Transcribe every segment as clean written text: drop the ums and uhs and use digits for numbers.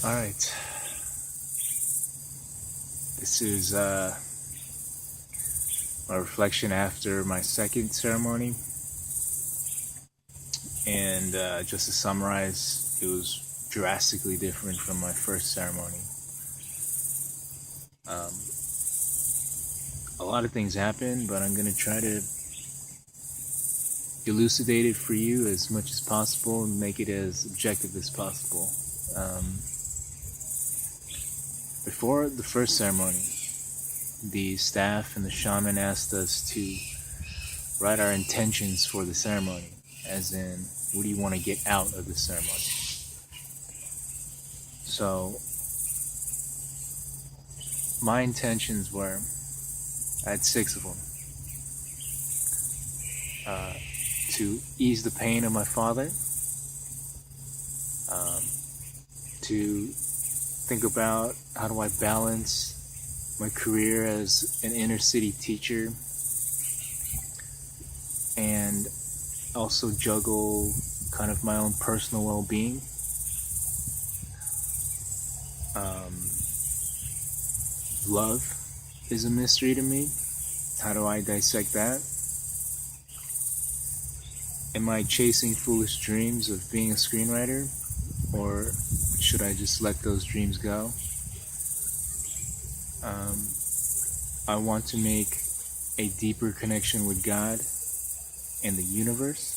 All right. This is my reflection after my second ceremony. And just to summarize, it was drastically different from my first ceremony. A lot of things happened, but I'm going to try to elucidate it for you as much as possible and make it as objective as possible. Before the first ceremony, the staff and the shaman asked us to write our intentions for the ceremony, as in, what do you want to get out of the ceremony? So, my intentions were, I had 6 of them. To ease the pain of my father, to think about how do I balance my career as an inner city teacher and also juggle kind of my own personal well-being. Love is a mystery to me. How do I dissect that? Am I chasing foolish dreams of being a screenwriter? Or should I just let those dreams go? I want to make a deeper connection with God and the universe.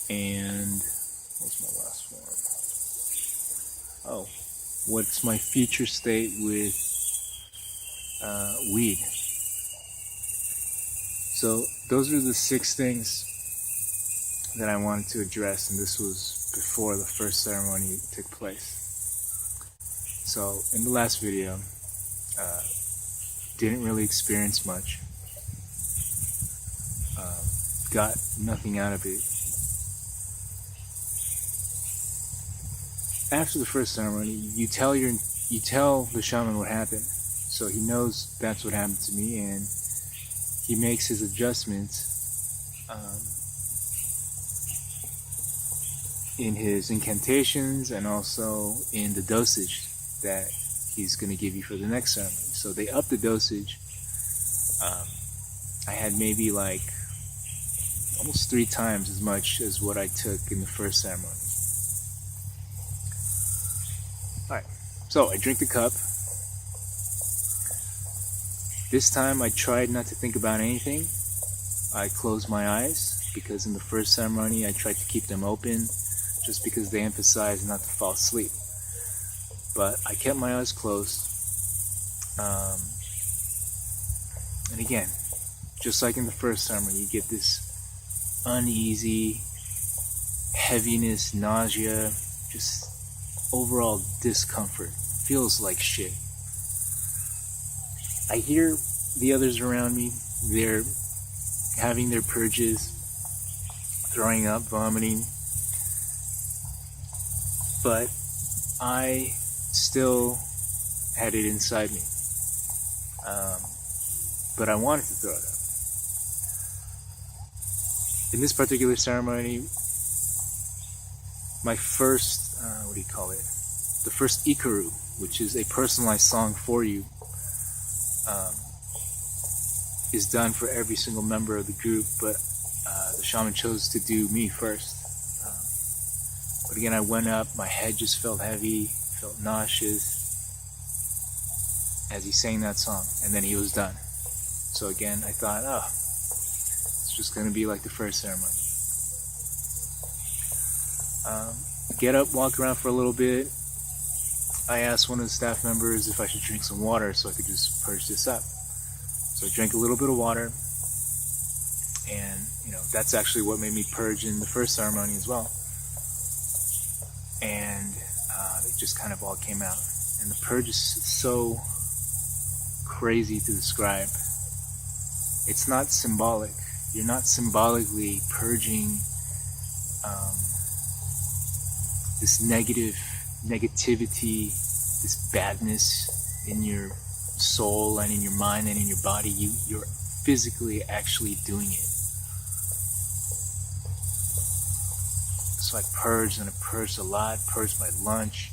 And what's my last one? Oh, what's my future state with weed? So those are the 6 things that I wanted to address, and this was before the first ceremony took place. So in the last video, didn't really experience much, got nothing out of it. After the first ceremony, you tell the shaman what happened, so he knows that's what happened to me, and he makes his adjustments in his incantations and also in the dosage that he's going to give you for the next ceremony. So they upped the dosage. I had maybe like almost 3 times as much as what I took in the first ceremony. Alright, so I drink the cup. This time I tried not to think about anything. I closed my eyes because in the first ceremony I tried to keep them open just because they emphasized not to fall asleep. But I kept my eyes closed. And again, just like in the first ceremony, you get this uneasy heaviness, nausea, just overall discomfort. Feels like shit. I hear the others around me. They're having their purges, throwing up, vomiting. But I still had it inside me. But I wanted to throw it up. In this particular ceremony, my first, the first ikaru, which is a personalized song for you, is done for every single member of the group, but the shaman chose to do me first. But again, I went up, my head just felt heavy, felt nauseous as he sang that song, and then he was done. So again, I thought, it's just going to be like the first ceremony. Get up, walk around for a little bit. I asked one of the staff members if I should drink some water so I could just purge this up. So I drank a little bit of water, and that's actually what made me purge in the first ceremony as well. And it just kind of all came out. And the purge is so crazy to describe. It's not symbolic. You're not symbolically purging this negativity, this badness in your soul and in your mind and in your body. You're physically actually doing it. So I purged, and I purged a lot, purged my lunch,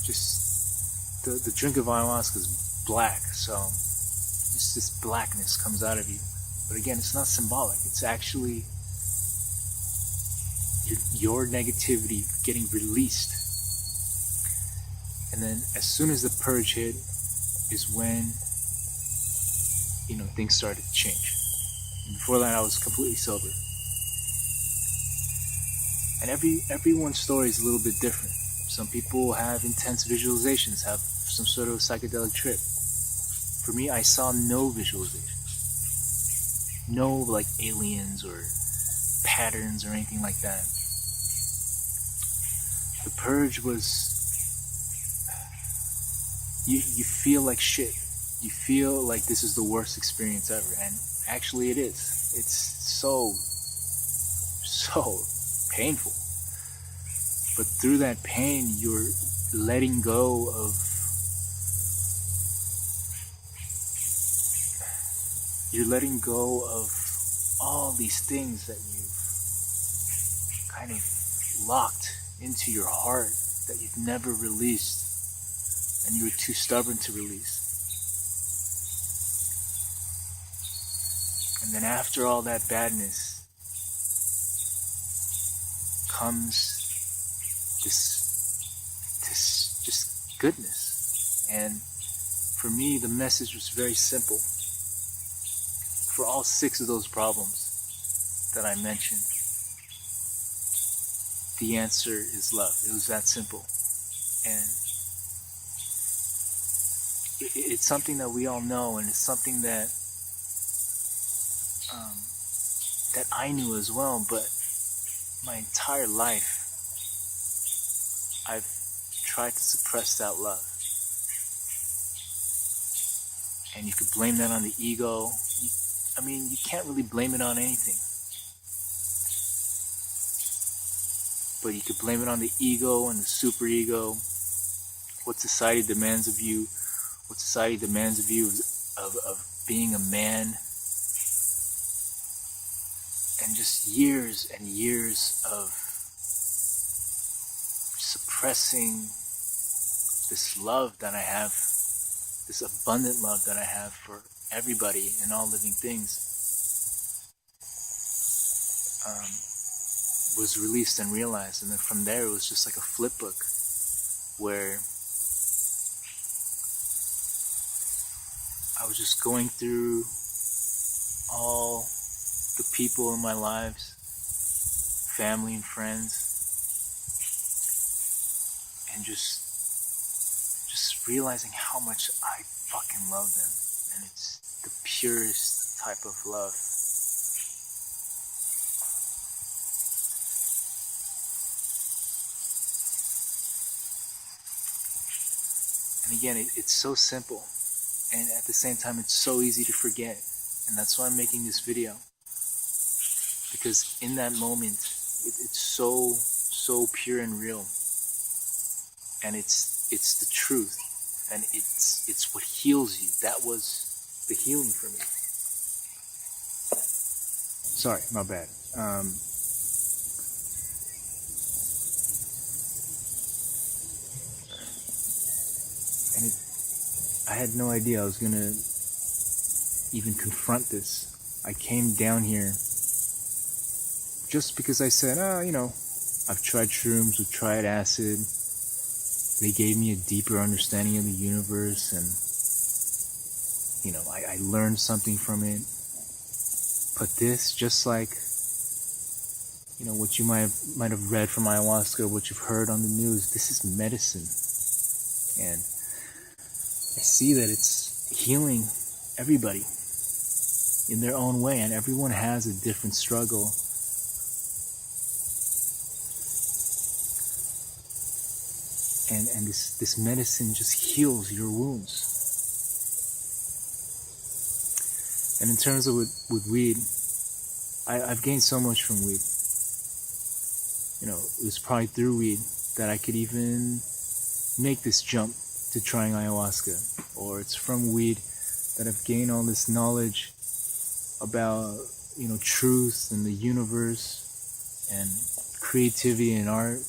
just the drink of ayahuasca is black, so just this blackness comes out of you. But again, it's not symbolic. It's actually your negativity getting released. And then as soon as the purge hit is when, things started to change. And before that, I was completely sober. And everyone's story is a little bit different. Some people have intense visualizations, have some sort of psychedelic trip. For me, I saw no visualization. No like aliens or patterns or anything like that. The purge was, you feel like shit. You feel like this is the worst experience ever. And actually it is. It's so painful. But through that pain, you're letting go of all these things that you've kind of locked into your heart that you've never released and you were too stubborn to release. And then after all that badness comes this just goodness. And for me, the message was very simple. For all 6 of those problems that I mentioned, the answer is love. It was that simple. And it's something that we all know, and it's something that that I knew as well, but my entire life I've tried to suppress that love. And you could blame that on the ego. You can't really blame it on anything. But you could blame it on the ego and the superego. What society demands of you. What society demands of you of being a man. And just years and years of suppressing this love that I have, this abundant love that I have for everybody and all living things, was released and realized. And then from there, it was just like a flip book where I was just going through all the people in my lives, family and friends, and just realizing how much I fucking love them. And it's the purest type of love. And again, it's so simple, and at the same time, it's so easy to forget. And that's why I'm making this video. Because in that moment, it's so pure and real. And it's the truth. And it's what heals you. That was the healing for me. Sorry, my bad. I had no idea I was gonna even confront this. I came down here just because I said, I've tried shrooms, I've tried acid. They gave me a deeper understanding of the universe, and I learned something from it. But this, just like what you might have read from ayahuasca, what you've heard on the news, this is medicine. And I see that it's healing everybody in their own way, and everyone has a different struggle. And this medicine just heals your wounds. And in terms of with weed, I've gained so much from weed. It was probably through weed that I could even make this jump to trying ayahuasca. Or it's from weed that I've gained all this knowledge about, truth and the universe and creativity and art.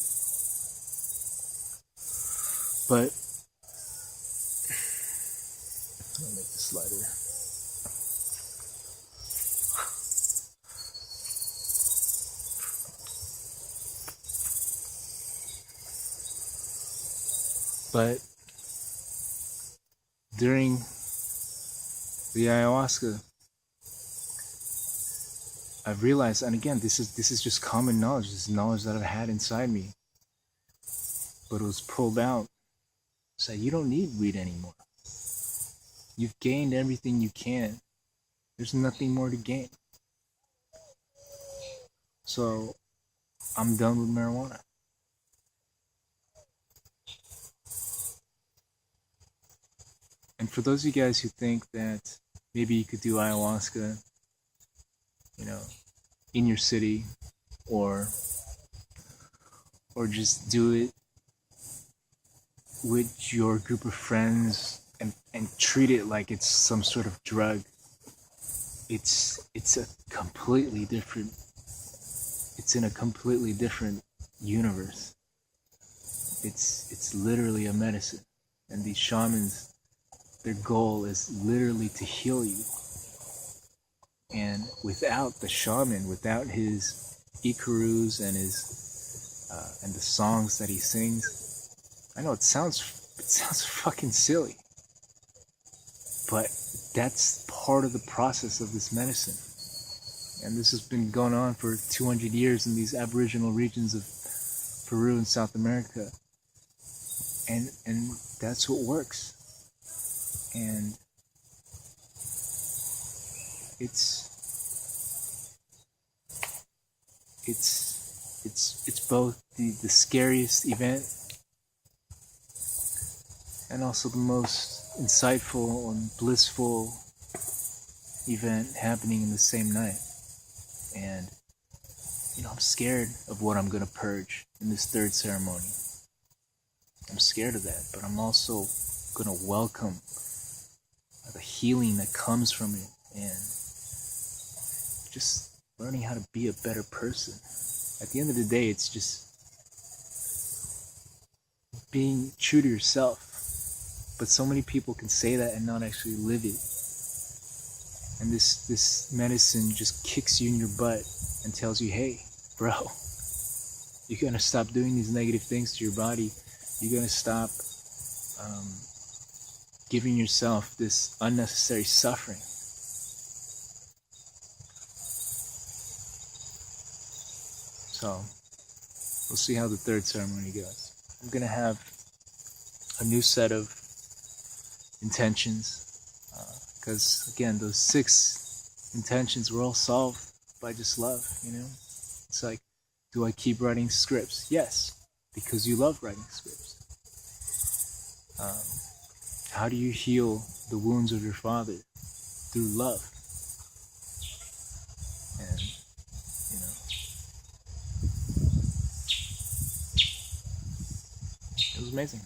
But I'll make this lighter. But during the ayahuasca, I've realized, and again, this is just common knowledge. This is knowledge that I've had inside me, but it was pulled out. So you don't need weed anymore. You've gained everything you can. There's nothing more to gain. So I'm done with marijuana. And for those of you guys who think that maybe you could do ayahuasca, in your city, or just do it with your group of friends and treat it like it's some sort of drug, it's a completely different, it's in a completely different universe. It's literally a medicine, and these shamans, their goal is literally to heal you. And without the shaman, without his ikarus and his and the songs that he sings, I know it sounds fucking silly, but that's part of the process of this medicine. And this has been going on for 200 years in these aboriginal regions of Peru and South America, and that's what works. And it's both the scariest event and also the most insightful and blissful event happening in the same night. And I'm scared of what I'm gonna purge in this third ceremony. I'm scared of that, but I'm also gonna welcome the healing that comes from it, and just learning how to be a better person. At the end of the day, it's just being true to yourself. But so many people can say that and not actually live it. And this medicine just kicks you in your butt and tells you, hey, bro, you're gonna stop doing these negative things to your body. You're gonna stop giving yourself this unnecessary suffering. So we'll see how the third ceremony goes. I'm gonna have a new set of intentions, because again, those 6 intentions were all solved by just love. It's like, do I keep writing scripts? Yes, because you love writing scripts. How do you heal the wounds of your father? Through love. And it was amazing.